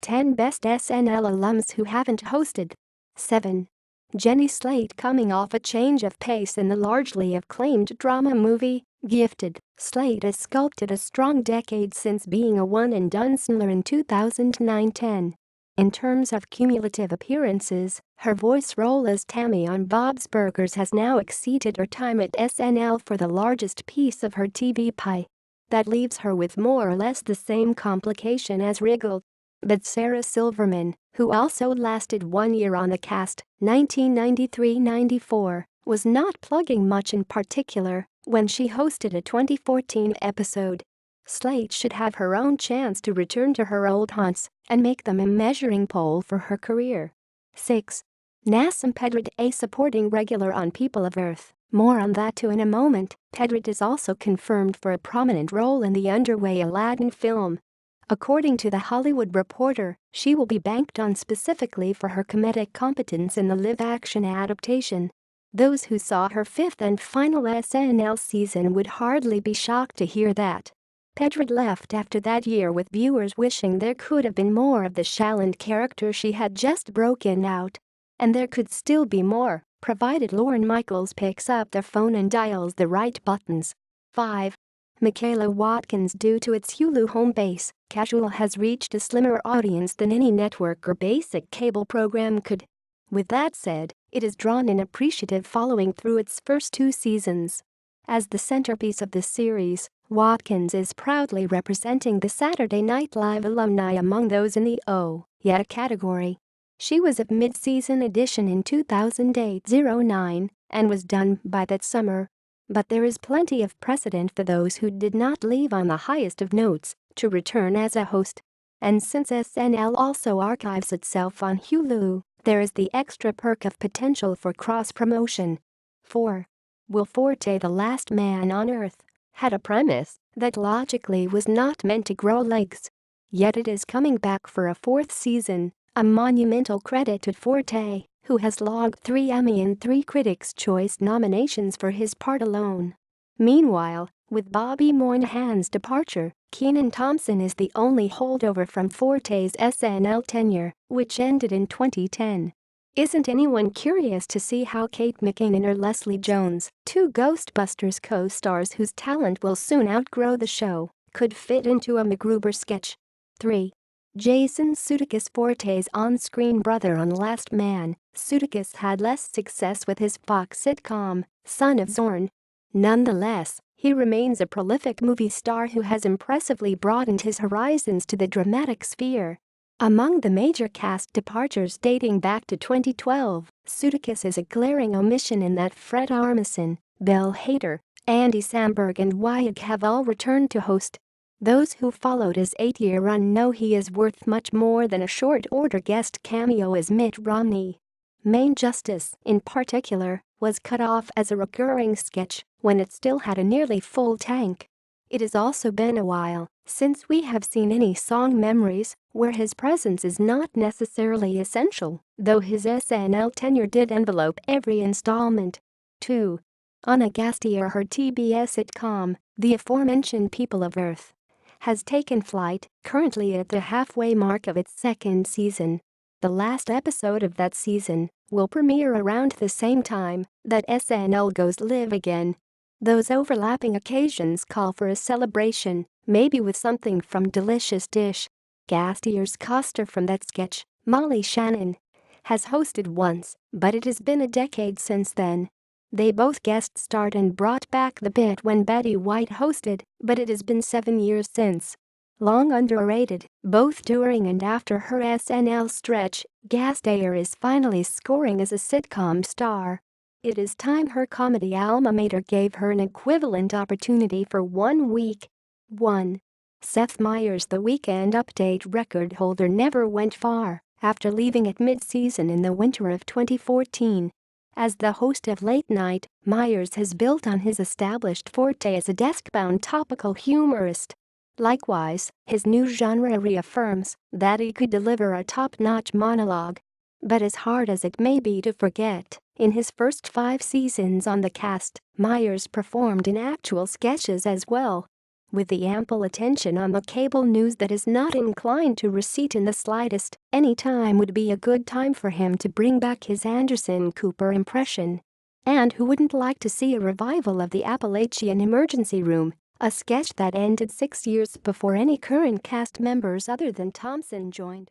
10 Best SNL Alums Who Haven't Hosted. 7. Jenny Slate coming off a change of pace in the largely acclaimed drama movie, Gifted. Slate has sculpted a strong decade since being a one-and-done SNLer in 2009-10. In terms of cumulative appearances, her voice role as Tammy on Bob's Burgers has now exceeded her time at SNL for the largest piece of her TV pie. That leaves her with more or less the same complication as Riggle. But Sarah Silverman, who also lasted 1 year on the cast, 1993-94, was not plugging much in particular when she hosted a 2014 episode. Slate should have her own chance to return to her old haunts and make them a measuring pole for her career. 6. Nasim Pedrad, a supporting regular on People of Earth. More on that too in a moment. Pedrad is also confirmed for a prominent role in the underway Aladdin film. According to The Hollywood Reporter, she will be banked on specifically for her comedic competence in the live-action adaptation. Those who saw her fifth and final SNL season would hardly be shocked to hear that. Pedrad left after that year with viewers wishing there could have been more of the Shalland character she had just broken out. And there could still be more, provided Lorne Michaels picks up the phone and dials the right buttons. 5. Michaela Watkins. Due to its Hulu home base, Casual has reached a slimmer audience than any network or basic cable program could. With that said, it has drawn an appreciative following through its first 2 seasons. As the centerpiece of the series, Watkins is proudly representing the Saturday Night Live alumni among those in the "Oh, yeah" category. She was a mid-season addition in 2008-09 and was done by that summer. But there is plenty of precedent for those who did not leave on the highest of notes to return as a host. And since SNL also archives itself on Hulu, there is the extra perk of potential for cross-promotion. 4. Will Forte, The Last Man on Earth, had a premise that logically was not meant to grow legs. Yet it is coming back for a 4th season, a monumental credit to Forte, who has logged 3 Emmy and 3 Critics' Choice nominations for his part alone. Meanwhile, with Bobby Moynihan's departure, Kenan Thompson is the only holdover from Forte's SNL tenure, which ended in 2010. Isn't anyone curious to see how Kate McKinnon or Leslie Jones, 2 Ghostbusters co-stars whose talent will soon outgrow the show, could fit into a MacGruber sketch? 3. Jason Sudeikis. Forte's on-screen brother on Last Man, Sudeikis had less success with his Fox sitcom, Son of Zorn. Nonetheless, he remains a prolific movie star who has impressively broadened his horizons to the dramatic sphere. Among the major cast departures dating back to 2012, Sudeikis is a glaring omission in that Fred Armisen, Bill Hader, Andy Samberg and Wyatt have all returned to host. Those who followed his 8-year run know he is worth much more than a short-order guest cameo as Mitt Romney. Main Justice, in particular, was cut off as a recurring sketch when it still had a nearly full tank. It has also been a while since we have seen any Song Memories where his presence is not necessarily essential, though his SNL tenure did envelope every installment. 2. Anna Gasteyer. Her TBS sitcom, the aforementioned People of Earth, has taken flight, currently at the halfway mark of its 2nd season. The last episode of that season will premiere around the same time that SNL goes live again. Those overlapping occasions call for a celebration, maybe with something from Delicious Dish. Gasteyer's co-star from that sketch, Molly Shannon, has hosted once, but it has been a decade since then. They both guest starred and brought back the bit when Betty White hosted, but it has been 7 years since. Long underrated, both during and after her SNL stretch, Gasteyer is finally scoring as a sitcom star. It is time her comedy alma mater gave her an equivalent opportunity for 1 week. 1. Seth Meyers. The Weekend Update record holder never went far after leaving at mid-season in the winter of 2014. As the host of Late Night, Meyers has built on his established forte as a desk-bound topical humorist. Likewise, his new genre reaffirms that he could deliver a top-notch monologue. But as hard as it may be to forget, in his first 5 seasons on the cast, Meyers performed in actual sketches as well. With the ample attention on the cable news that is not inclined to recede in the slightest, any time would be a good time for him to bring back his Anderson Cooper impression. And who wouldn't like to see a revival of the Appalachian Emergency Room, a sketch that ended 6 years before any current cast members other than Thompson joined?